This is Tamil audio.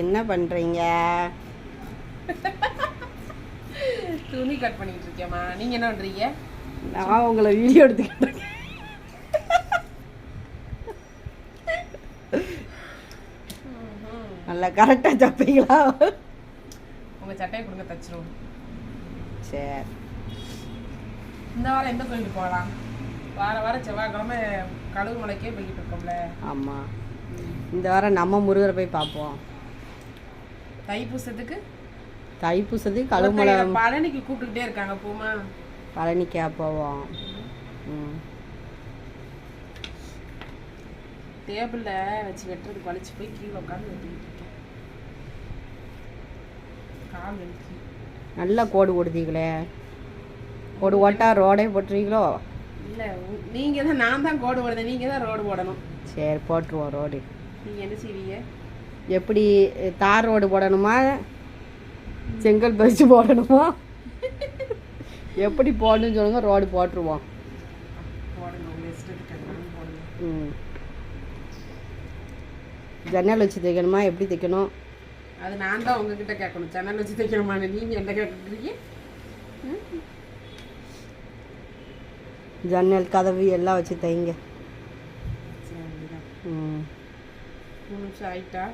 என்ன பண்ணுறீங்க? துணி கட் பண்ணிட்டு இருக்கேம்மா. நீங்க என்ன பண்றீங்க? நான் உங்களை வீடியோ எடுத்துக்கிட்டு இருக்கேன். நல்லா கரெக்டாக தப்பீங்களா? உங்க சட்டையை கொடுங்க, தச்சிரும். சரி, இந்த வாரம் எந்த கோயிலுக்கு போகலாம்? வாரம் செவ்வாய்க்கிழமை கழுகு மலைக்கே போய்கிட்டு இருக்கோம்ல. ஆமாம், இந்த வாரம் நம்ம முருகரை போய் பார்ப்போம். தைப்பூசத்துக்கு கழுமலை பழனிக்கு கூப்பிட்டுக்கிட்டே இருக்காங்க, போமா? பழனிக்கா போவோம். டேபிள்ல வச்சு வெட்டுறதுக்கு வலிச்சு போய் கீழே உட்காந்து வெட்டிக்கிட்டு இருக்கேன். கால் வலிக்கு. நல்லா கோடு கொடுத்தீங்களே. கோடு ஓட்டா ரோடே போட்டுறீங்களோ? இல்லை, நீங்க தான். நான் தான் கோடு போடுறேன், நீங்க தான் ரோடு போடணும். சரி, போட்டுருவோம் ரோடு. நீங்க என்ன செய்வீங்க? எப்படி தார் ரோடு போடணுமா, செங்கல் பறிச்சு போடணுமா? எப்படி போடணும்னு சொல்லுங்க, ரோடு போட்டுருவோம். ஜன்னல் வச்சு தைக்கணுமா, எப்படி தைக்கணும்? அது நான் தான் உங்ககிட்ட கேட்கணும். ஜன்னல் வச்சு தைக்கணுமான்னு நீங்க என்ன கேட்குறீங்க? ஜன்னல் கதவு எல்லாம் வச்சு தைங்க. 3 நிமிஷம் ஆயிட்டா?